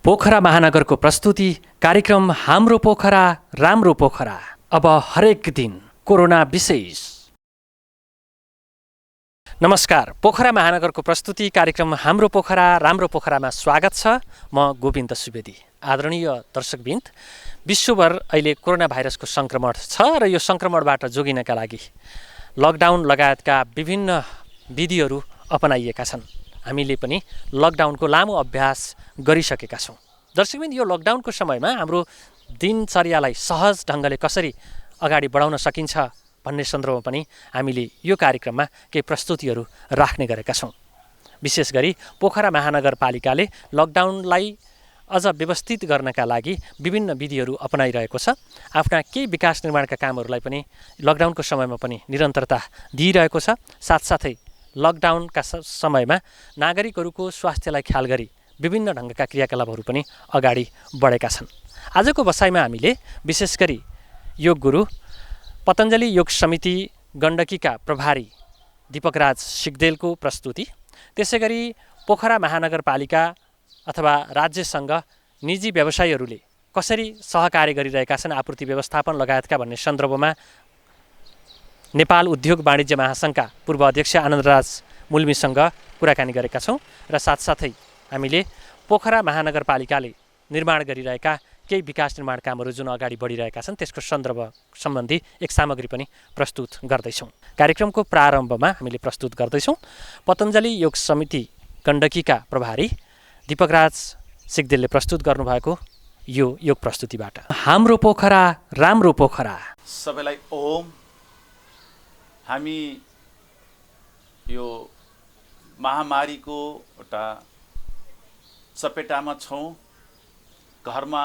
पोखरा महानगरको प्रस्तुति कार्यक्रम हाम्रो पोखरा राम्रो पोखरा। अब हरेक दिन कोरोना विशेष। नमस्कार, पोखरा महानगरको प्रस्तुति कार्यक्रम हाम्रो पोखरा राम्रो पोखरामा स्वागत छ। म गोविन्द सुवेदी। आदरणीय दर्शकवृन्द, विश्वभर अहिले कोरोना भाइरसको सङ्क्रमण छ र यो सङ्क्रमणबाट जोगिनका लागि लकडाउन लगायतका विभिन्न विधिहरू अपनाइएका छन्। हामीले पनि लकडाउनको लामो अभ्यास गरिसकेका छौँ। दर्शकवृन्द, यो लकडाउनको समयमा हाम्रो दिनचर्यालाई सहज ढङ्गले कसरी अगाडि बढाउन सकिन्छ भन्ने सन्दर्भमा पनि हामीले यो कार्यक्रममा केही प्रस्तुतिहरू राख्ने गरेका छौँ। विशेष गरी पोखरा महानगरपालिकाले लकडाउनलाई अझ व्यवस्थित गर्नका लागि विभिन्न विधिहरू अपनाइरहेको छ। आफ्ना केही विकास निर्माणका कामहरूलाई पनि लकडाउनको समयमा पनि निरन्तरता दिइरहेको छ। साथसाथै लकडाउनका समयमा नागरिकहरूको स्वास्थ्यलाई ख्याल गरी विभिन्न ढङ्गका क्रियाकलापहरू पनि अगाडि बढेका छन्। आजको बसाइमा हामीले विशेष गरी योग गुरु, पतञ्जलि योग समिति गण्डकीका प्रभारी दीपकराज सिग्देलको प्रस्तुति, त्यसै गरी पोखरा महानगरपालिका अथवा राज्यसँग निजी व्यवसायीहरूले कसरी सहकार्य गरिरहेका छन् आपूर्ति व्यवस्थापन लगायतका भन्ने सन्दर्भमा नेपाल उद्योग वाणिज्य महासङ्घका पूर्व अध्यक्ष आनन्दराज मुल्मीसँग कुराकानी गरेका छौँ र साथसाथै हामीले पोखरा महानगरपालिकाले निर्माण गरिरहेका केही विकास निर्माण कामहरू जुन अगाडि बढिरहेका छन् त्यसको सन्दर्भ सम्बन्धी एक सामग्री पनि प्रस्तुत गर्दैछौँ। कार्यक्रमको प्रारम्भमा हामीले प्रस्तुत गर्दैछौँ पतञ्जलि योग समिति गण्डकीका प्रभारी दीपकराज सिग्देलले प्रस्तुत गर्नुभएको यो योग प्रस्तुतिबाट। हाम्रो पोखरा राम्रो पोखरा। सबैलाई ओम। हामी यो महामारीको एउटा चपेटामा छौँ। घरमा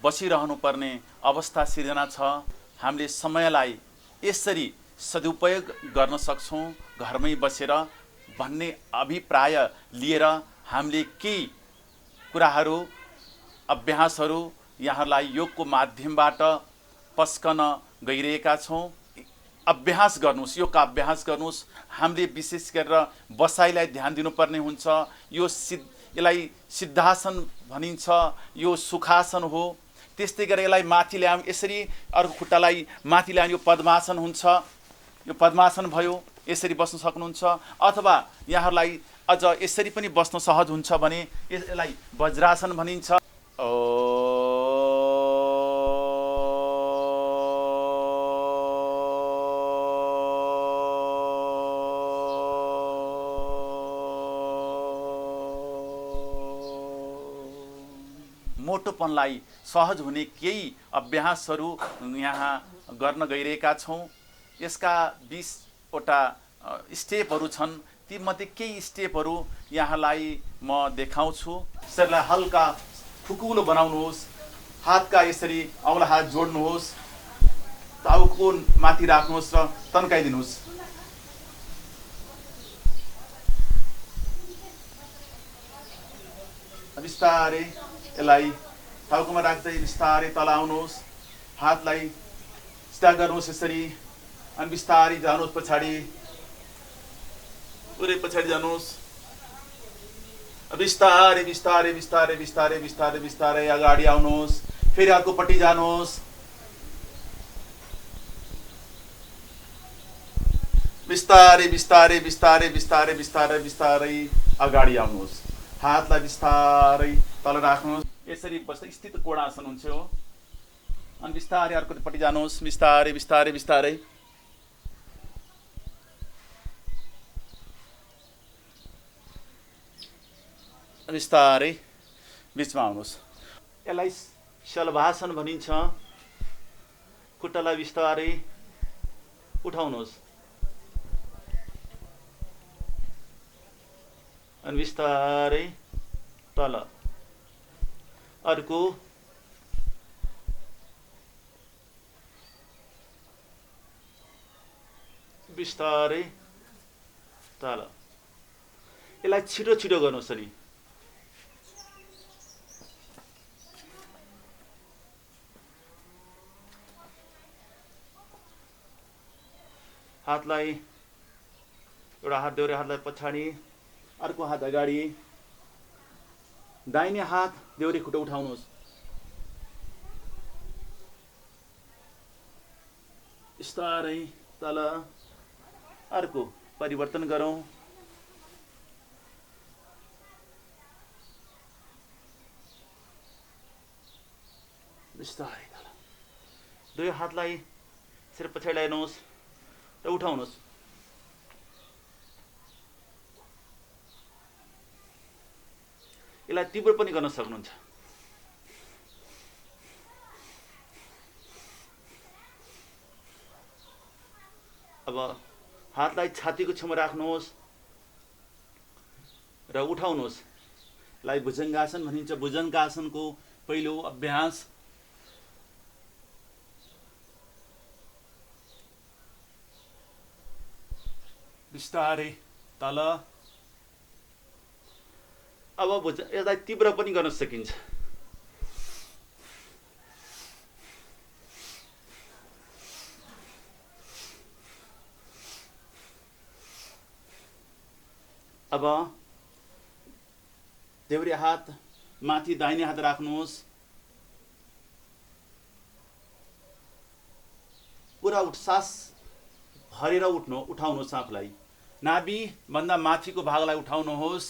बसिरहनु पर्ने अवस्था सिर्जना छ। हामीले समयलाई यसरी सदुपयोग गर्न सक्छौँ घरमै बसेर भन्ने अभिप्राय लिएर हामीले केही कुराहरू, अभ्यासहरू यहाँलाई योगको माध्यमबाट पस्कन गइरहेका छौँ। अभ्यास गर्नुहोस्, योगका अभ्यास गर्नुहोस्। हामीले विशेष गरेर बसाइलाई ध्यान दिनुपर्ने हुन्छ। यसलाई सिद्धासन भनिन्छ, यो सुखासन हो। त्यस्तै गरेर यसलाई माथि ल्याउँ, यसरी अर्को खुट्टालाई माथि ल्याउँ, यो पद्मासन हुन्छ। यो पद्मासन भयो, यसरी बस्न सक्नुहुन्छ। अथवा यहाँहरूलाई अझ यसरी पनि बस्न सहज हुन्छ भने यसलाई वज्रासन भनिन्छ। मोटोपनलाई सहज हुने केही अभ्यासहरू यहाँ गर्न गइरहेका छौँ। यसका 20वटा स्टेपहरू छन्। तीमध्ये केही स्टेपहरू यहाँलाई म देखाउँछु। शरीरलाई हल्का खुकुलो बनाउनुहोस्। हातका यसरी औँला हात जोड्नुहोस्, टाउको माथि राख्नुहोस् र तन्काइदिनुहोस्। बिस्तारै यसलाई टाउकोमा राख्दै बिस्तारै तल आउनुहोस्। हातलाई सिधा गर्नुहोस् यसरी, अनि बिस्तारै जानुहोस् पछाडि, पुरै पछाडि जानुहोस्। बिस्तारै बिस्तारै बिस्तारै बिस्तारै बिस्तारै बिस्तारै अगाडि आउनुहोस्। फेरि अर्कोपट्टि जानुहोस्। बिस्तारै बिस्तारै बिस्तारै बिस्तारै बिस्तारै बिस्तारै अगाडि आउनुहोस्। हातलाई बिस्तारै तल राख्नुहोस्। यसरी बस्दा स्थित कोणासन हुन्छ हो। अनि बिस्तारै अर्कोपट्टि जानुहोस्। बिस्तारै बिस्तारै बिस्तारै बिस्तारै बिचमा आउनुहोस्। यसलाई शलभासन भनिन्छ। खुट्टालाई बिस्तारै उठाउनुहोस् अनि बिस्तारै तल। अर्को बिस्तारै तल। यसलाई छिटो छिटो गर्नुहोस्। अनि हातलाई एउटा हात देब्रे हातलाई पछाडि, अर्को हात अगाडि, दाहिने हात देउरे खुट्टा उठाउनुहोस्। बिस्तारै तल। अर्को परिवर्तन गरौँ। बिस्तारै तल। दुई हातलाई सिर पछाडि ल्याउनुहोस् र उठाउनुहोस्। यसलाई तीव्र पनि गर्न सक्नुहुन्छ। अब हातलाई छातीको छेउमा राख्नुहोस् र उठाउनुहोस्। यसलाई भुजङ्गासन भनिन्छ। भुजङ्गासनको पहिलो अभ्यास। बिस्तारै तल। अब यसलाई तीव्र पनि गर्न सकिन्छ। अब देब्रे हात माथि दाहिने हात राख्नुहोस्। पुरा सास भरेर उठाउनुहोस् आफूलाई। नाभि भन्दा माथिको भागलाई उठाउनुहोस्।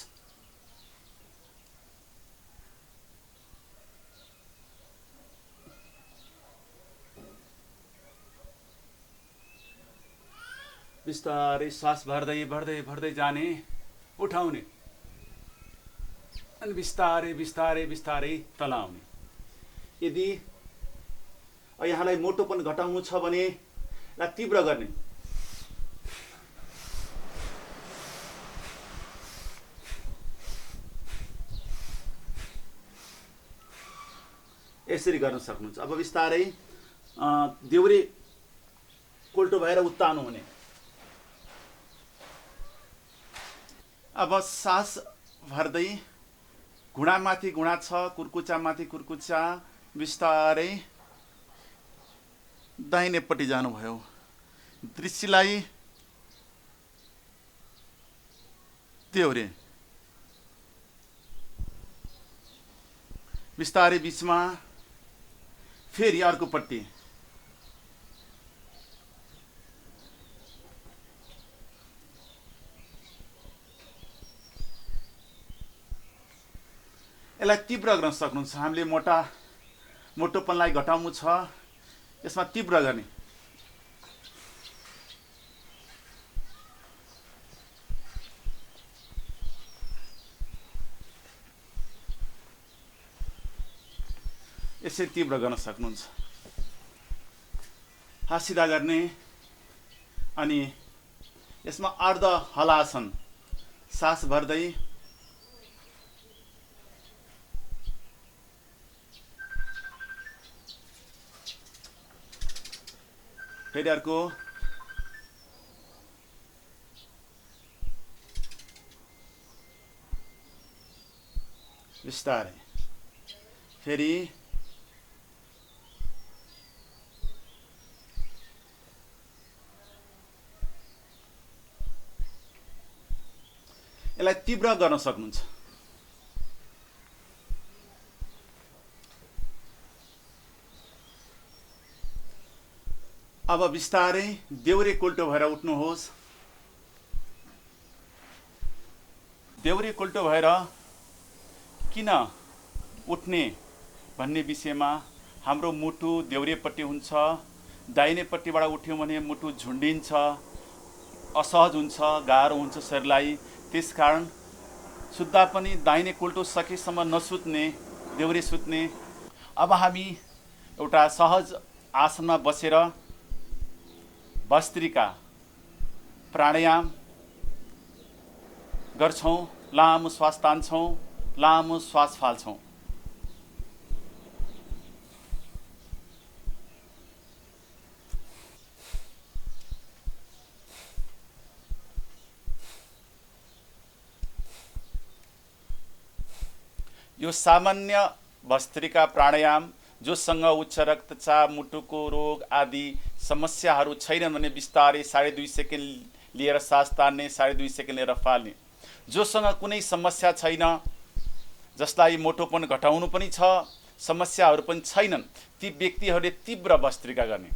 बिस्तारै सास भर्दै भर्दै भर्दै जाने, उठाउने अनि बिस्तारै बिस्तारै बिस्तारै तल आउने। यदि यहाँलाई मोटोपन घटाउनु छ भने यसलाई तीव्र गर्ने। यसरी गर्न सक्नुहुन्छ। अब बिस्तारै देउरे कोल्टो भएर उत्तानो हुने। अब सास भर्दै घुँडामाथि घुँडा छ, कुर्कुच्चामाथि कुर्कुच्चा, बिस्तारै दाहिनेपट्टि जानुभयो। दृष्टिलाई देउरे बिस्तारै बिचमा, फेरि अर्कोपट्टि। यसलाई तीव्र गर्न सक्नुहुन्छ। हामीले मोटोपनलाई घटाउनु छ, यसमा तीव्र गर्ने। यसरी तीव्र गर्न सक्नुहुन्छ। हात सिधा गर्ने अनि यसमा अर्ध हलासन, सास भर्दै फेरि अर्को। बिस्तारै फेरि यसलाई तीव्र गर्न सक्नुहुन्छ। अब बिस्तारै देउरे कोल्टो भएर उठ्नुहोस्। देउरे कोल्टो भएर किन उठ्ने भन्ने विषयमा हाम्रो मुटु देउरेपट्टि हुन्छ। दाहिनेपट्टिबाट उठ्यौँ भने मुटु झुन्डिन्छ, असहज हुन्छ, गाह्रो हुन्छ शरीरलाई। त्यसकारण सुत्दा पनि दाहिने कोल्टो सकेसम्म नसुत्ने, देउरे सुत्ने। अब हामी एउटा सहज आसनमा बसेर भस्त्रिका प्राणायाम गर्छौँ। लामो श्वास तान्छौँ, लामो श्वास फाल्छौँ। यो सामान्य भस्त्रिका प्राणायाम जोसँग उच्च रक्तचाप, मुटुको रोग आदि समस्याहरू छैनन् भने बिस्तारै 2.5 सेकेन्ड लिएर सास तान्ने, 2.5 सेकेन्ड लिएर फाल्ने। जोसँग कुनै समस्या छैन, जसलाई मोटोपन घटाउनु पनि छ, समस्याहरू पनि छैनन्, ती व्यक्तिहरूले तीव्र भस्त्रिका गर्ने।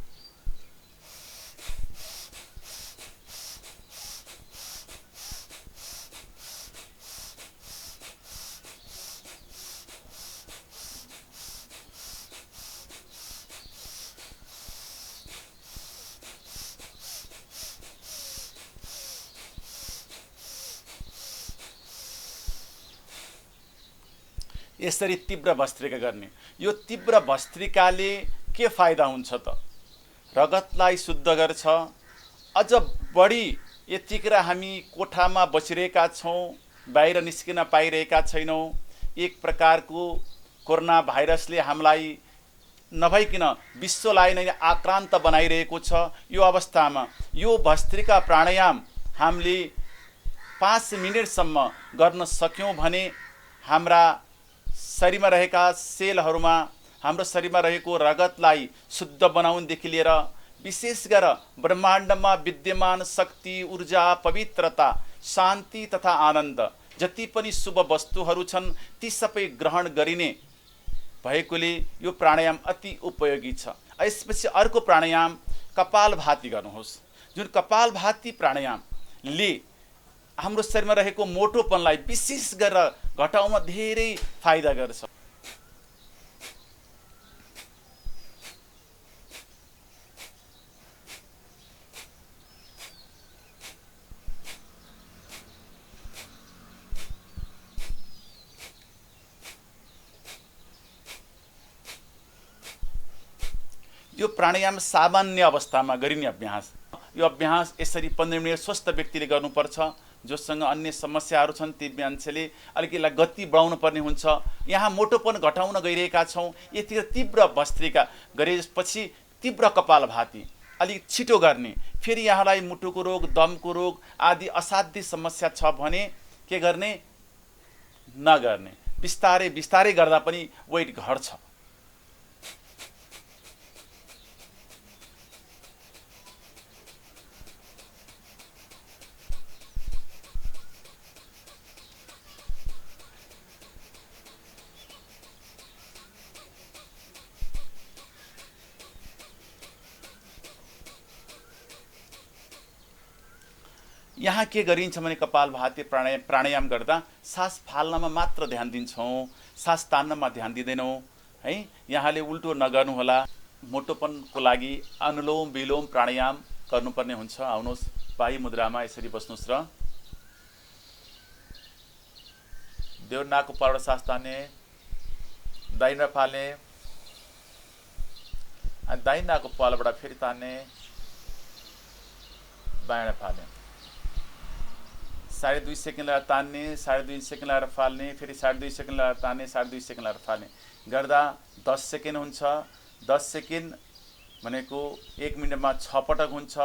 यसरी तीव्र भस्त्रिका गर्ने। यो तीव्र भस्त्रिकाले के फाइदा हुन्छ त? रगतलाई शुद्ध गर्छ। अझ बढी यतिखेर हामी कोठामा बसिरहेका छौँ, बाहिर निस्किन पाइरहेका छैनौँ। एक प्रकारको कोरोना भाइरसले हामीलाई नभइकन विश्वलाई नै आक्रान्त बनाइरहेको छ। यो अवस्थामा यो भस्त्रिका प्राणायाम हामीले 5 मिनेटसम्म गर्न सक्यौँ भने हाम्रा शरीरमा रहेका सेलहरूमा, हाम्रो शरीरमा रहेको रगतलाई शुद्ध बनाउनदेखि लिएर विशेष गरेर ब्रह्माण्डमा विद्यमान शक्ति, ऊर्जा, पवित्रता, शान्ति तथा आनन्द जति पनि शुभ वस्तुहरू छन् ती सबै ग्रहण गरिने भएकोले यो प्राणायाम अति उपयोगी छ। यसपछि अर्को प्राणायाम कपालभाति गर्नुहोस्, जुन कपालभाति प्राणायामले हाम्रो शरीरमा रहेको मोटोपनलाई विशेष गरेर घटाउन धेरै फाइदा गर्छ। यो प्राणायाम सामान्य अवस्थामा गरिने अभ्यास। यो अभ्यास यसरी 15 मिनट स्वस्थ व्यक्तिले गर्नुपर्छ। जोसँग अन्य समस्याहरू छन् ती मान्छेले अलिकति यसलाई गति बढाउनु पर्ने हुन्छ। यहाँ मोटोपन घटाउन गइरहेका छौँ, यतिखेर तीव्र भस्त्रिका गरेपछि तीव्र कपालभाति अलिक छिटो गर्ने। फेरि यहाँलाई मुटुको रोग, दमको रोग आदि असाध्य समस्या छ भने के गर्ने? नगर्ने। बिस्तारै बिस्तारै गर्दा पनि वेट घट्छ। यहाँ के गरिन्छ भने कपालभाति प्राणायाम गर्दा सास फाल्नमा मात्र ध्यान दिन्छौँ, सास तान्नमा ध्यान दिँदैनौँ है। यहाँले उल्टो नगर्नुहोला। मोटोपनको लागि अनुलोम विलोम प्राणायाम गर्नुपर्ने हुन्छ। आउनुहोस्, बाही मुद्रामा यसरी बस्नुहोस् र देउनाको पाबाट सास तान्ने, दाहिना फाल्ने, अनि दाहिनाको पालबाट फेरि तान्ने, बायाँ फाल्ने। 2.5 सेकेन्ड लगाएर तान्ने, 2.5 सेकेन्ड लगाएर फाल्ने, फेरि 2.5 सेकेन्ड लगाएर तान्ने, 2.5 सेकेन्ड लगाएर फाल्ने गर्दा 10 सेकेन्ड हुन्छ। 10 सेकेन्ड भनेको 1 मिनटमा 6 पटक हुन्छ।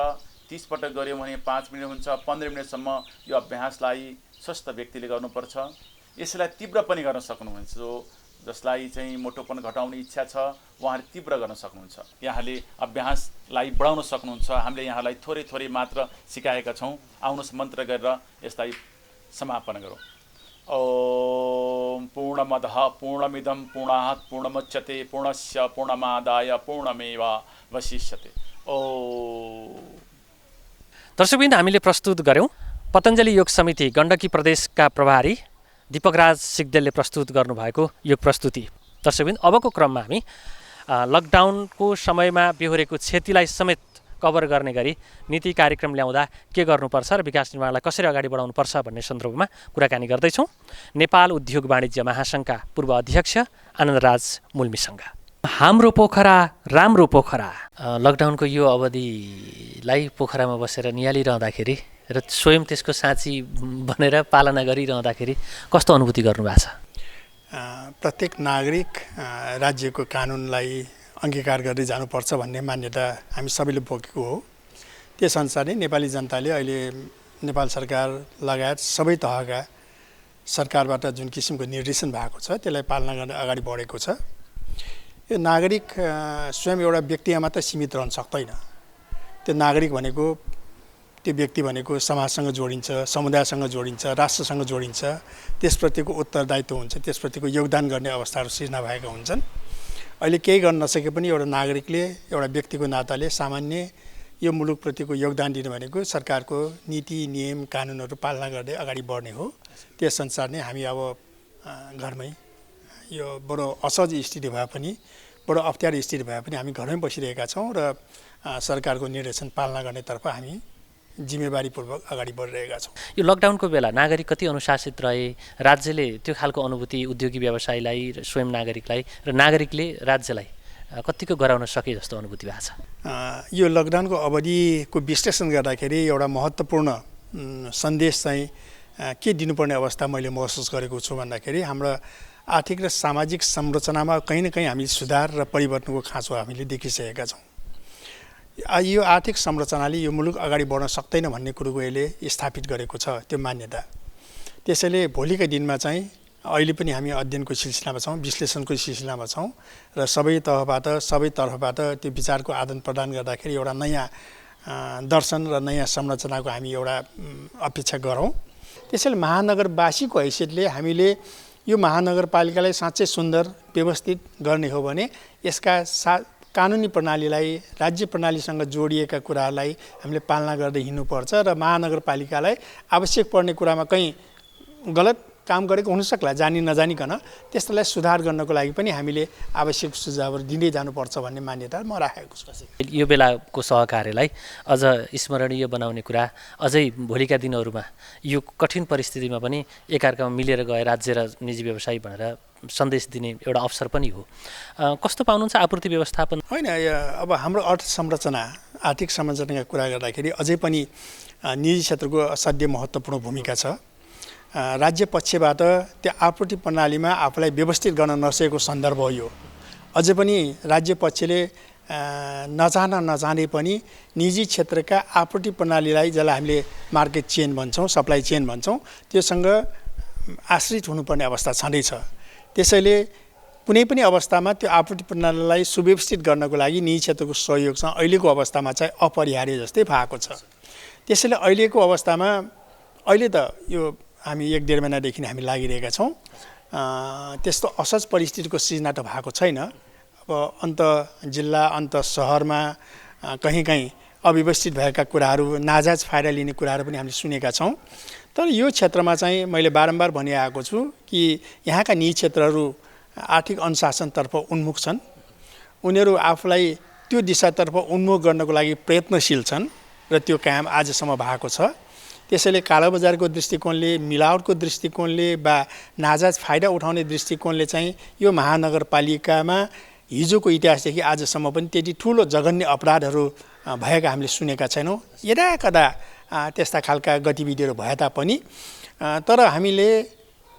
30 पटक गऱ्यौँ भने 5 मिनट हुन्छ। 15 मिनटसम्म यो अभ्यासलाई स्वस्थ व्यक्तिले गर्नुपर्छ। यसलाई तीव्र पनि गर्न सक्नुहुन्छ। जसलाई चाहिँ मोटोपन घटाउने इच्छा छ उहाँले तीव्र गर्न सक्नुहुन्छ। यहाँले अभ्यासलाई बढाउन सक्नुहुन्छ। हामीले यहाँलाई थोरै थोरै मात्र सिकाएका छौँ। आउनुहोस् मन्त्र गरेर यसलाई समापन गरौँ। ओम पूर्णमदः पूर्णमिदं पूर्णात् पूर्णमुच्यते पूर्णस्य पूर्णमादाय पूर्णमेवावशिष्यते। दर्शकवृन्द, हामीले प्रस्तुत गऱ्यौँ पतञ्जलि योग समिति गण्डकी प्रदेशका प्रभारी दीपकराज सिग्देलले प्रस्तुत गर्नुभएको योग प्रस्तुति। दर्शकवृन्द, अबको क्रममा हामी लकडाउनको समयमा बेहोरेको क्षतिलाई समेत कभर गर्ने गरी नीति कार्यक्रम ल्याउँदा के गर्नुपर्छ र विकास निर्माणलाई कसरी अगाडि बढाउनुपर्छ भन्ने सन्दर्भमा कुराकानी गर्दैछौँ नेपाल उद्योग वाणिज्य महासङ्घका पूर्व अध्यक्ष आनन्दराज मुल्मीसँग। हाम्रो पोखरा राम्रो पोखरा। लकडाउनको यो अवधिलाई पोखरामा बसेर निहालिरहँदाखेरि र स्वयं त्यसको साँची बनेर पालना गरिरहँदाखेरि कस्तो अनुभूति गर्नुभएको छ? प्रत्येक नागरिक राज्यको कानुनलाई अङ्गीकार गर्दै जानुपर्छ भन्ने मान्यता हामी सबैले बोकेको हो। त्यसअनुसार नै नेपाली जनताले अहिले नेपाल सरकार लगायत सबै तहका सरकारबाट जुन किसिमको निर्देशन भएको छ त्यसलाई पालना गर्न अगाडि बढेको छ। यो नागरिक स्वयं एउटा व्यक्तिमा मात्र सीमित रहन सक्दैन। त्यो नागरिक भनेको त्यो व्यक्ति भनेको समाजसँग जोडिन्छ, समुदायसँग जोडिन्छ, राष्ट्रसँग जोडिन्छ, त्यसप्रतिको उत्तरदायित्व हुन्छ, त्यसप्रतिको योगदान गर्ने अवस्थाहरू सिर्जना भएका हुन्छन्। अहिले केही गर्न नसके पनि एउटा नागरिकले एउटा व्यक्तिको नाताले सामान्य यो मुलुकप्रतिको योगदान दिनु भनेको सरकारको नीति नियम कानुनहरू पालना गर्दै अगाडि बढ्ने हो। त्यसअनुसार नै हामी अब घरमै यो बडो असहज स्थिति भए पनि बडो अप्ठ्यारो स्थिति भए पनि हामी घरमै बसिरहेका छौँ र सरकारको निर्देशन पालना गर्नेतर्फ हामी जिम्मेवारीपूर्वक अगाडि बढिरहेका छौँ। यो लकडाउनको बेला नागरिक कति अनुशासित रहे, राज्यले त्यो खालको अनुभूति उद्योगी व्यवसायीलाई र स्वयं नागरिकलाई र नागरिकले राज्यलाई कतिको गराउन सके जस्तो अनुभूति भएको छ? यो लकडाउनको अवधिको विश्लेषण गर्दाखेरि एउटा महत्त्वपूर्ण सन्देश चाहिँ के दिनुपर्ने अवस्था मैले महसुस गरेको छु भन्दाखेरि हाम्रो आर्थिक र सामाजिक संरचनामा कहीँ न कहीँ हामी सुधार र परिवर्तनको खाँचो हामीले देखिसकेका छौँ। यो आर्थिक संरचनाले यो मुलुक अगाडि बढ्न सक्दैन भन्ने कुरोको यसले स्थापित गरेको छ त्यो मान्यता। त्यसैले भोलिका दिनमा चाहिँ अहिले पनि हामी अध्ययनको सिलसिलामा छौँ, विश्लेषणको सिलसिलामा छौँ र सबै तर्फबाट त्यो विचारको आदान प्रदान गर्दाखेरि एउटा नयाँ दर्शन र नयाँ संरचनाको हामी एउटा अपेक्षा गरौँ। त्यसैले महानगरवासीको हैसियतले हामीले यो महानगरपालिकालाई साँच्चै सुन्दर व्यवस्थित गर्ने हो भने यसका कानुनी प्रणालीलाई राज्य प्रणालीसँग जोडिएका कुराहरूलाई हामीले पालना गर्दै हिँड्नुपर्छ र महानगरपालिकालाई आवश्यक पर्ने कुरामा कहीँ गलत काम गरेको हुनसक्ला जानी नजानिकन, त्यसलाई सुधार गर्नको लागि पनि हामीले आवश्यक सुझावहरू दिँदै जानुपर्छ भन्ने मान्यता म राखेको छु। यो बेलाको सहकार्यलाई अझ स्मरणीय बनाउने कुरा अझै भोलिका दिनहरूमा यो कठिन परिस्थितिमा पनि एकअर्कामा मिलेर गए राज्य र निजी व्यवसायी भनेर सन्देश दिने एउटा अवसर पनि हो। कस्तो पाउनुहुन्छ आपूर्ति व्यवस्थापन? होइन, अब हाम्रो आर्थिक संरचनाका कुरा गर्दाखेरि अझै पनि निजी क्षेत्रको असाध्य महत्त्वपूर्ण भूमिका छ। राज्य पक्षबाट त्यो आपूर्ति प्रणालीमा आफूलाई व्यवस्थित गर्न नसकेको सन्दर्भ हो यो। अझै पनि राज्य पक्षले नचाहँदै पनि निजी क्षेत्रका आपूर्ति प्रणालीलाई जसलाई हामीले मार्केट चेन भन्छौँ, सप्लाई चेन भन्छौँ, त्योसँग आश्रित हुनुपर्ने अवस्था छँदैछ। त्यसैले कुनै पनि अवस्थामा त्यो आपूर्ति प्रणालीलाई सुव्यवस्थित गर्नको लागि निजी क्षेत्रको सहयोग चाहिँ अहिलेको अवस्थामा चाहिँ अपरिहार्य जस्तै भएको छ। त्यसैले अहिलेको अवस्थामा अहिले त यो हामी 1-1.5 महिनादेखि हामी लागिरहेका छौँ। त्यस्तो असहज परिस्थितिको सिर्जना त भएको छैन। अब अन्त जिल्ला अन्त सहरमा कहीँ अव्यवस्थित भएका कुराहरू, नाजायज फाइदा लिने कुराहरू पनि हामीले सुनेका छौँ। तर यो क्षेत्रमा चाहिँ मैले बारम्बार भनिआएको छु कि यहाँका निजी क्षेत्रहरू आर्थिक अनुशासनतर्फ उन्मुख छन्। उनीहरू आफूलाई त्यो दिशातर्फ उन्मुख गर्नको लागि प्रयत्नशील छन् र त्यो काम आजसम्म भएको छ। त्यसैले कालोबजारको दृष्टिकोणले, मिलावटको दृष्टिकोणले वा नाजायज फाइदा उठाउने दृष्टिकोणले चाहिँ यो महानगरपालिकामा हिजोको इतिहासदेखि आजसम्म पनि त्यति ठुलो जघन्य अपराधहरू भएका हामीले सुनेका छैनौँ। यदाकदा त्यस्ता खालका गतिविधिहरू भए तापनि तर हामीले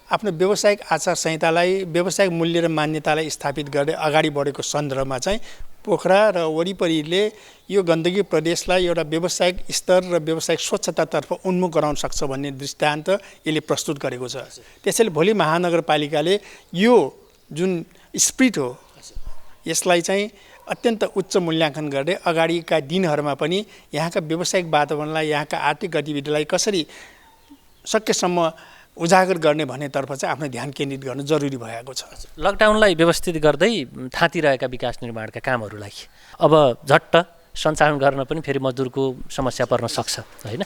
आफ्नो व्यावसायिक आचार संहितालाई, व्यावसायिक मूल्य र मान्यतालाई स्थापित गर्दै अगाडि बढेको सन्दर्भमा चाहिँ पोखरा र वरिपरिले यो गण्डकी प्रदेशलाई एउटा व्यावसायिक स्तर र व्यावसायिक स्वच्छतातर्फ उन्मुख गराउन सक्छ भन्ने दृष्टान्त यसले प्रस्तुत गरेको छ। त्यसैले भोलि महानगरपालिकाले यो जुन स्पिरिट हो यसलाई चाहिँ अत्यन्त उच्च मूल्याङ्कन गर्दै अगाडिका दिनहरूमा पनि यहाँका व्यावसायिक वातावरणलाई, यहाँका आर्थिक गतिविधिलाई कसरी सकेसम्म उजागर गर्ने भन्नेतर्फ चाहिँ आफ्नो ध्यान केन्द्रित गर्नु जरुरी भएको छ। लकडाउनलाई व्यवस्थित गर्दै थाँतिरहेका विकास निर्माणका कामहरूलाई अब झट्ट सञ्चालन गर्न पनि फेरि मजदुरको समस्या पर्न सक्छ होइन?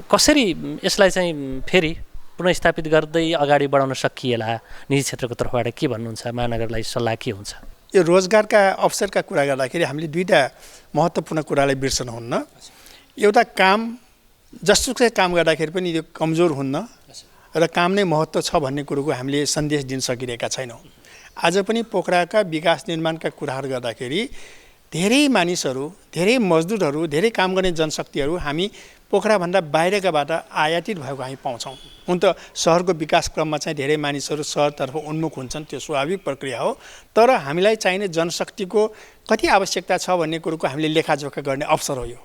कसरी यसलाई चाहिँ फेरि पुनःस्थापित गर्दै अगाडि बढाउन सकिएला? निजी क्षेत्रको तर्फबाट के भन्नुहुन्छ? महानगरलाई सल्लाह के हुन्छ? यो रोजगारका अवसरका कुरा गर्दाखेरि हामीले दुईवटा महत्त्वपूर्ण कुरालाई बिर्सनुहुन्न। एउटा काम जसुकै काम गर्दाखेरि पनि यो कमजोर हुन्न र काम नै महत्त्व छ भन्ने कुरोको हामीले सन्देश दिन सकिरहेका छैनौँ। आज पनि पोखराका विकास निर्माणका कुराहरू गर्दाखेरि धेरै मानिसहरू, धेरै मजदुरहरू, धेरै काम गर्ने जनशक्तिहरू हामी पोखराभन्दा बाहिरकाबाट आयातित भएको हामी पाउँछौँ। हुन त सहरको विकास क्रममा चाहिँ धेरै मानिसहरू सहरतर्फ उन्मुख हुन्छन्, त्यो स्वाभाविक प्रक्रिया हो। तर हामीलाई चाहिने जनशक्तिको कति आवश्यकता छ भन्ने कुरोको हामीले लेखाजोखा गर्ने अवसर हो यो।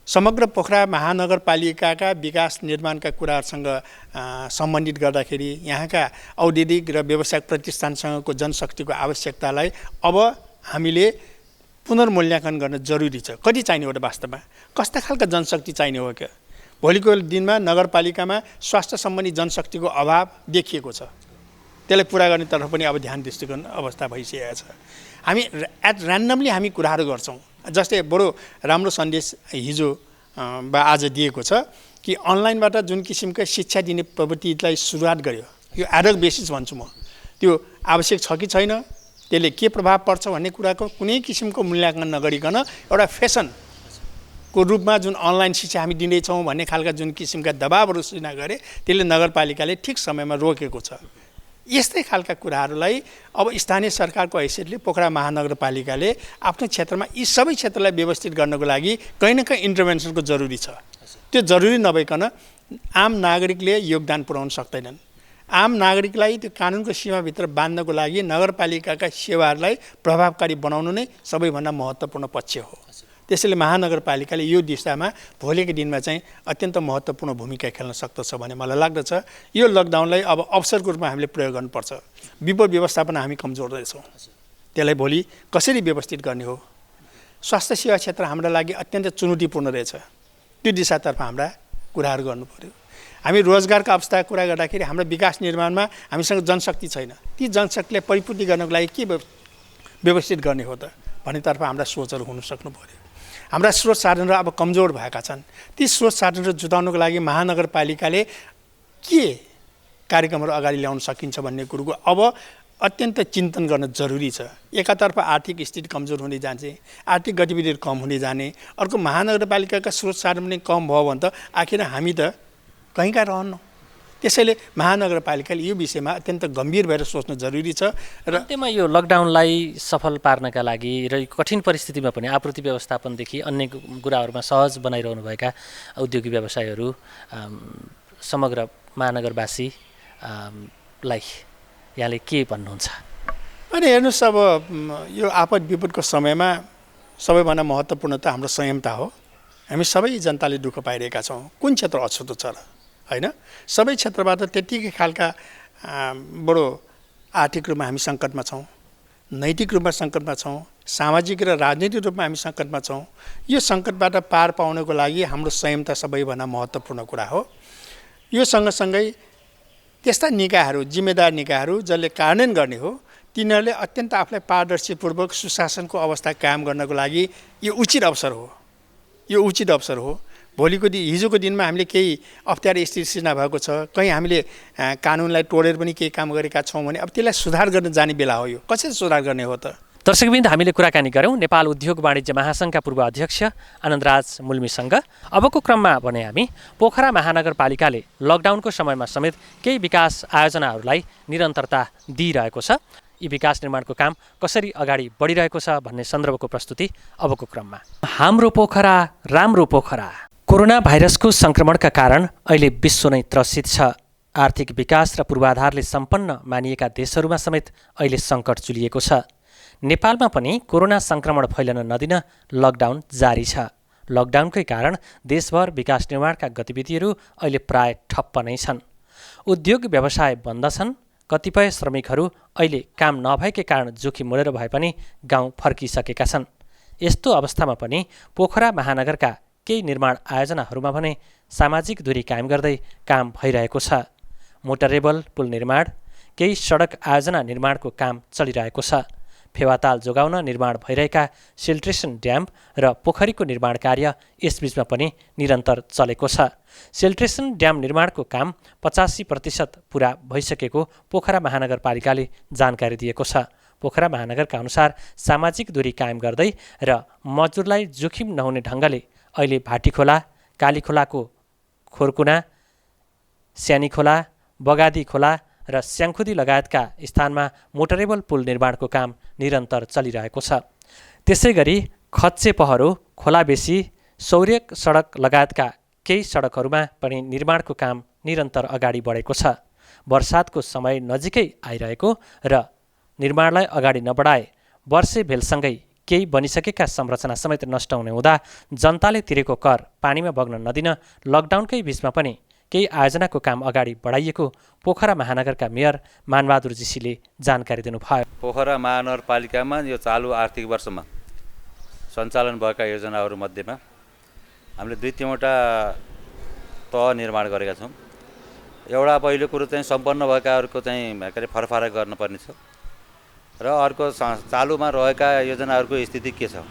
समग्र पोखरा महानगरपालिकाका विकास निर्माणका कुराहरूसँग सम्बन्धित गर्दाखेरि यहाँका औद्योगिक र व्यावसायिक प्रतिष्ठानसँगको जनशक्तिको आवश्यकतालाई अब हामीले पुनर्मूल्याङ्कन गर्न जरुरी छ। कति चाहिने हो त वास्तवमा, कस्ता खालका जनशक्ति चाहिने हो क्या? भोलिको दिनमा नगरपालिकामा स्वास्थ्य सम्बन्धी जनशक्तिको अभाव देखिएको छ। त्यसलाई पुरा गर्नेतर्फ पनि अब ध्यान दृष्टिकोण अवस्था भइसकेको छ। हामी ऱ्यान्डमली हामी कुराहरू गर्छौँ। जस्तै बडो राम्रो सन्देश हिजो वा आज दिएको छ कि अनलाइनबाट जुन किसिमका शिक्षा दिने प्रवृत्तिलाई सुरुवात गर्यो, यो एडक बेसिस भन्छु म, त्यो आवश्यक छ कि छैन, त्यसले के प्रभाव पर्छ भन्ने कुराको कुनै किसिमको मूल्याङ्कन नगरिकन एउटा फेसनको रूपमा जुन अनलाइन शिक्षा हामी दिँदैछौँ भन्ने खालका जुन किसिमका दबावहरू सृजना गरे, त्यसले नगरपालिकाले ठिक समयमा रोकेको छ। यस्तै खालका कुराहरूलाई अब स्थानीय सरकारको हैसियतले पोखरा महानगरपालिकाले आफ्नो क्षेत्रमा यी सबै क्षेत्रलाई व्यवस्थित गर्नको लागि कहीँ न कहीँ इन्टरभेन्सनको जरुरी छ। त्यो जरुरी नभइकन आम नागरिकले योगदान पुर्याउन सक्दैनन्। आम नागरिकलाई त्यो कानुनको सीमाभित्र बाँध्नको लागि नगरपालिकाका सेवाहरूलाई प्रभावकारी बनाउनु नै सबैभन्दा महत्त्वपूर्ण पक्ष हो। त्यसैले महानगरपालिकाले यो दिशामा भोलिको दिनमा चाहिँ अत्यन्त महत्त्वपूर्ण भूमिका खेल्न सक्दछ भन्ने मलाई लाग्दछ। यो लकडाउनलाई अब अवसरको रूपमा हामीले प्रयोग गर्नुपर्छ। विपद व्यवस्थापन हामी कमजोर रहेछौँ, त्यसलाई भोलि कसरी व्यवस्थित गर्ने हो? स्वास्थ्य सेवा क्षेत्र हाम्रो लागि अत्यन्त चुनौतीपूर्ण रहेछ। त्यो दिशातर्फ हाम्रा कुराहरू गर्नु पर्यो। हामी रोजगारका अवस्थाको कुरा गर्दाखेरि हाम्रो विकास निर्माणमा हामीसँग जनशक्ति छैन। ती जनशक्तिलाई परिपूर्ति गर्नको लागि के व्यवस्थित गर्ने हो त भन्नेतर्फ हाम्रा सोचहरू हुन सक्नु पर्यो। हाम्रा स्रोत साधनहरू अब कमजोर भएका छन्। ती स्रोत साधनहरू जुटाउनको लागि महानगरपालिकाले के कार्यक्रमहरू अगाडि ल्याउन सकिन्छ भन्ने कुरोको अब अत्यन्त चिन्तन गर्न जरुरी छ। एकातर्फ आर्थिक स्थिति कमजोर हुँदै जान्छ, आर्थिक गतिविधिहरू कम हुँदै जाने, अर्को महानगरपालिकाका स्रोत साधन पनि कम भयो भने त आखिर हामी त कहीँका रहन्न। त्यसैले महानगरपालिकाले यो विषयमा अत्यन्त गम्भीर भएर सोच्न जरुरी छ। र अन्त्यमा यो लकडाउनलाई सफल पार्नका लागि र कठिन परिस्थितिमा पनि आपूर्ति व्यवस्थापनदेखि अन्य कुराहरूमा सहज बनाइरहनुभएका उद्योगी व्यवसायहरू समग्र महानगरवासीलाई यहाँले के भन्नुहुन्छ? अनि हेर्नुहोस्, अब यो आपद विपदको समयमा सबैभन्दा महत्त्वपूर्ण त हाम्रो संयमता हो। हामी सबै जनताले दुःख पाइरहेका छौँ। कुन क्षेत्र अछुतो छ र, होइन? सबै क्षेत्रबाट त्यत्तिकै खालका बडो आर्थिक रूपमा हामी सङ्कटमा छौँ, नैतिक रूपमा सङ्कटमा छौँ, सामाजिक र राजनीतिक रूपमा हामी सङ्कटमा छौँ। यो सङ्कटबाट पार पाउनको लागि हाम्रो संयमता सबैभन्दा महत्त्वपूर्ण कुरा हो। यो सँगसँगै त्यस्ता निकायहरू, जिम्मेदार निकायहरू जसले कार्यान्वयन गर्ने हो, तिनीहरूले अत्यन्त आफूलाई पारदर्शीपूर्वक सुशासनको अवस्था कायम गर्नको लागि यो उचित अवसर हो। यो उचित अवसर हो। हिजोको दिनमा हामीले केही अप्ठ्यारो स्थिति सृजना भएको छ, कहीँ हामीले कानुनलाई तोडेर पनि केही काम गरेका छौँ भने अब त्यसलाई सुधार गर्न जाने बेला हो। यो कसरी सुधार गर्ने हो त? दर्शकवृन्द, हामीले कुराकानी गऱ्यौँ नेपाल उद्योग वाणिज्य महासङ्घका पूर्व अध्यक्ष आनन्दराज मुल्मीसँग। अबको क्रममा भने हामी पोखरा महानगरपालिकाले लकडाउनको समयमा समेत केही विकास आयोजनाहरूलाई निरन्तरता दिइरहेको छ, यी विकास निर्माणको काम कसरी अगाडि बढिरहेको छ भन्ने सन्दर्भको प्रस्तुति अबको क्रममा। हाम्रो पोखरा राम्रो पोखरा। कोरोना भाइरसको सङ्क्रमणका कारण अहिले विश्व नै त्रसित छ। आर्थिक विकास र पूर्वाधारले सम्पन्न मानिएका देशहरूमा समेत अहिले सङ्कट चुलिएको छ। नेपालमा पनि कोरोना सङ्क्रमण फैलन नदिन लकडाउन जारी छ। लकडाउनकै कारण देशभर विकास निर्माणका गतिविधिहरू अहिले प्राय ठप्प नै छन्। उद्योग व्यवसाय बन्द छन्। कतिपय श्रमिकहरू अहिले काम नभएकै कारण जोखिम मोडेर भए पनि गाउँ फर्किसकेका छन्। यस्तो अवस्थामा पनि पोखरा महानगरका केही निर्माण आयोजनाहरूमा भने सामाजिक दूरी कायम गर्दै काम भइरहेको छ। मोटरेबल पुल निर्माण, केही सडक आयोजना निर्माणको काम चलिरहेको छ। फेवाताल जोगाउन निर्माण भइरहेका सिल्ट्रेसन ड्याम र पोखरीको निर्माण कार्य यसबीचमा पनि निरन्तर चलेको छ। सिल्ट्रेसन ड्याम निर्माणको काम 85% पुरा भइसकेको पोखरा महानगरपालिकाले जानकारी दिएको छ। पोखरा महानगरका अनुसार सामाजिक दूरी कायम गर्दै र मजदुरलाई जोखिम नहुने ढङ्गले अहिले भाटीखोला, कालीखोलाको खोरकुना, स्यानीखोला, बगादी खोला र स्याङखुदी लगायतका स्थानमा मोटरेबल पुल निर्माणको काम निरन्तर चलिरहेको छ। त्यसै गरी खच्चे पहरो, खोलाबेसी, सौर्यक सडक लगायतका केही सडकहरूमा पनि निर्माणको काम निरन्तर अगाडि बढेको छ। वर्षातको समय नजिकै आइरहेको र निर्माणलाई अगाडि नबढाए वर्षे भेलसँगै केही बनिसकेका संरचना समेत नष्ट हुने हुँदा जनताले तिरेको कर पानीमा बग्न नदिन लकडाउनकै बीचमा पनि केही आयोजनाको काम अगाडि बढाइएको पोखरा महानगरका मेयर मानबहादुर जीसीले जानकारी दिनुभयो। पोखरा महानगरपालिकामा यो चालु आर्थिक वर्षमा सञ्चालन भएका योजनाहरूमध्येमा हामीले 2-3वटा तह निर्माण गरेका छौँ। एउटा पहिलो कुरो चाहिँ सम्पन्न भएकाहरूको चाहिँ के अरे फरफारक गर्नुपर्ने छ र अर्को चालुमा रहेका योजनाहरूको स्थिति के छ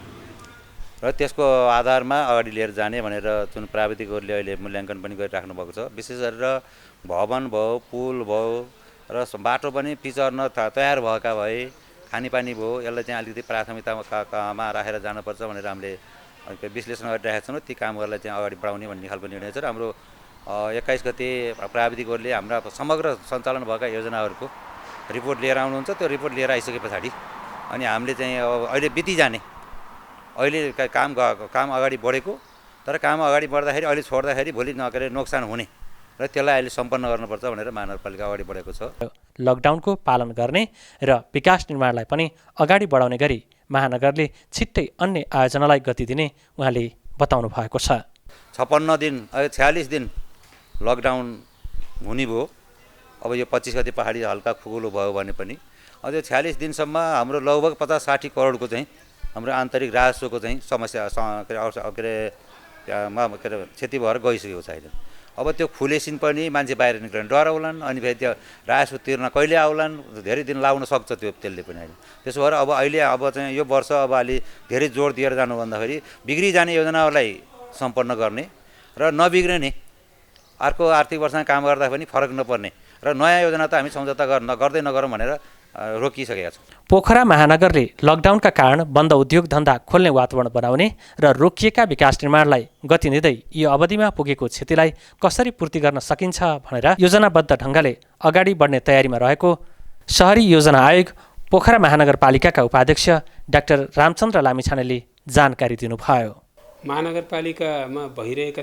र त्यसको आधारमा अगाडि लिएर जाने भनेर जुन प्राविधिकहरूले अहिले मूल्याङ्कन पनि गरिराख्नु भएको छ। विशेष गरेर भवन भयो, पुल भयो र बाटो पनि पिचर्न तयार भएका भए, खानेपानी भयो, यसलाई चाहिँ अलिकति प्राथमिकतामा राखेर जानुपर्छ भनेर हामीले विश्लेषण गरिरहेका छौँ। ती कामहरूलाई चाहिँ अगाडि बढाउने भन्ने खालको निर्णय छ र हाम्रो 21 गते प्राविधिकहरूले हाम्रा समग्र सञ्चालन भएका योजनाहरूको रिपोर्ट लिएर आउनुहुन्छ। त्यो रिपोर्ट लिएर आइसके पछाडि अनि हामीले चाहिँ अब अहिले बितिजाने अहिले काम अगाडि बढेको तर काम अगाडि बढ्दाखेरि अहिले छोड्दाखेरि भोलि नोक्सान हुने र त्यसलाई अहिले सम्पन्न गर्नुपर्छ भनेर महानगरपालिका अगाडि बढेको छ। लकडाउनको पालन गर्ने र विकास निर्माणलाई पनि अगाडि बढाउने गरी महानगरले छिट्टै अन्य आयोजनालाई गति दिने उहाँले बताउनु भएको छ। 56 दिन 46 दिन लकडाउन हुने भयो। अब यो 25 गते पहाडी हल्का खुकुलो भयो भने पनि अब यो 46 दिनसम्म हाम्रो लगभग 50-60 करोडको चाहिँ हाम्रो आन्तरिक राजस्वको चाहिँ समस्या क्षति भएर गइसकेको छ अहिले। अब त्यो खुलेसिन पनि मान्छे बाहिर निक्लन डराउलान् अनि फेरि त्यो राजस्व तिर्न कहिले आउलान्, धेरै दिन लाउन सक्छ त्यसले पनि अहिले। त्यसो भएर अब अहिले चाहिँ यो वर्ष अब अलि धेरै जोड दिएर जानु भन्दाखेरि बिग्रिजाने योजनाहरूलाई सम्पन्न गर्ने र नबिग्रने अर्को आर्थिक वर्षमा काम गर्दा पनि फरक नपर्ने र नयाँ योजना त हामी सम्झौता गर्दै नगरौँ भनेर रोकिसकेका छौँ। पोखरा महानगरले लकडाउनका कारण बन्द उद्योग धन्दा खोल्ने वातावरण बनाउने र रोकिएका विकास निर्माणलाई गति दिँदै यो अवधिमा पुगेको क्षतिलाई कसरी पूर्ति गर्न सकिन्छ भनेर योजनाबद्ध ढङ्गले अगाडि बढ्ने तयारीमा रहेको शहरी योजना आयोग पोखरा महानगरपालिकाका उपाध्यक्ष डाक्टर रामचन्द्र लामिछानेले जानकारी दिनुभयो। महानगरपालिकामा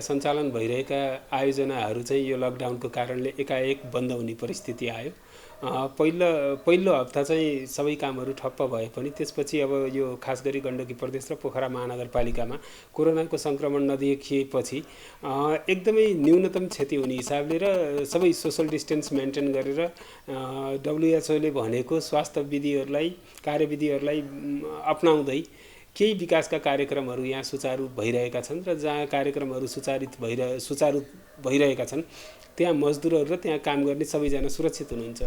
सञ्चालन भइरहेका आयोजनाहरू चाहिँ यो लकडाउनको कारणले एकाएक बन्द हुने परिस्थिति आयो। पहिलो हप्ता चाहिँ सबै कामहरू ठप्प भए पनि त्यसपछि अब यो खास गरी गण्डकी प्रदेश र पोखरा महानगरपालिकामा कोरोनाको सङ्क्रमण नदेखिएपछि एकदमै न्यूनतम क्षति हुने हिसाबले र सबै सोसल डिस्टेन्स मेन्टेन गरेर WHO ले भनेको स्वास्थ्य विधिहरूलाई कार्यविधिहरूलाई अपनाउँदै केही विकासका कार्यक्रमहरू यहाँ सुचारू भइरहेका छन् र जहाँ कार्यक्रमहरू सुचारू भइरहेका छन् त्यहाँ मजदुरहरू र त्यहाँ काम गर्ने सबैजना सुरक्षित हुनुहुन्छ।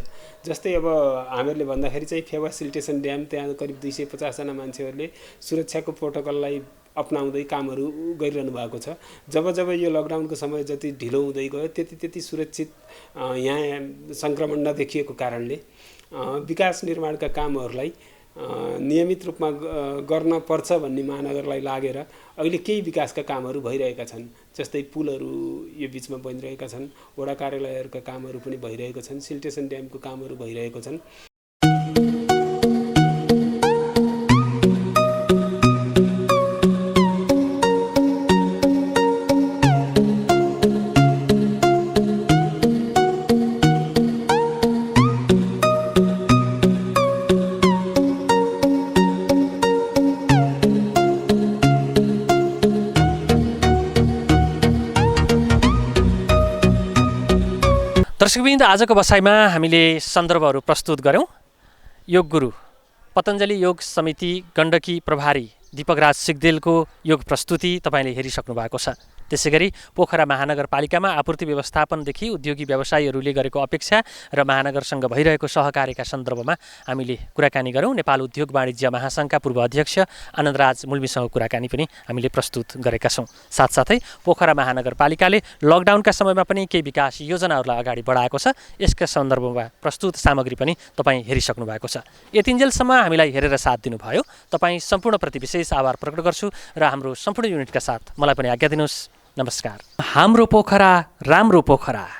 जस्तै अब हामीहरूले भन्दाखेरि चाहिँ फेवा सिल्टेसन ड्याम त्यहाँ करिब 250 जना मान्छेहरूले सुरक्षाको प्रोटोकललाई अपनाउँदै कामहरू गरिरहनु भएको छ। जब यो लकडाउनको समय जति ढिलो हुँदै गयो त्यति सुरक्षित यहाँ सङ्क्रमण नदेखिएको कारणले विकास निर्माणका कामहरूलाई नियमित रूपमा गर्न पर्छ भन्ने महानगरलाई लागेर अहिले केही विकासका कामहरू भइरहेका छन्। जस्तै पुलहरू यो बिचमा बनिरहेका छन्, वडा कार्यालयहरूका कामहरू पनि भइरहेका छन्, सिल्टेसन ड्यामको कामहरू भइरहेको छन्। दर्शकवृन्द, आजको बसाइमा हामीले सन्दर्भहरू प्रस्तुत गऱ्यौँ। योग गुरु पतञ्जलि योग समिति गण्डकी प्रभारी दीपकराज सिग्देलको योग प्रस्तुति तपाईँले हेरिसक्नु भएको छ। त्यसै गरी पोखरा महानगरपालिकामा आपूर्ति व्यवस्थापनदेखि उद्योगी व्यवसायीहरूले गरेको अपेक्षा र महानगरसँग भइरहेको सहकार्यका सन्दर्भमा हामीले कुराकानी गऱ्यौँ। नेपाल उद्योग वाणिज्य महासङ्घका पूर्व अध्यक्ष आनन्दराज मुल्मीसँग कुराकानी पनि हामीले प्रस्तुत गरेका छौँ। साथसाथै पोखरा महानगरपालिकाले लकडाउनका समयमा पनि केही विकास योजनाहरूलाई अगाडि बढाएको छ। यसका सन्दर्भमा प्रस्तुत सामग्री पनि तपाईँ हेरिसक्नु भएको छ। यतिन्जेलसम्म हामीलाई हेरेर साथ दिनुभयो तपाईँ सम्पूर्णप्रति विशेष आभार प्रकट गर्छु र हाम्रो सम्पूर्ण युनिटका साथ मलाई पनि आज्ञा दिनुहोस्। नमस्कार। हाम्रो पोखरा राम्रो पोखरा।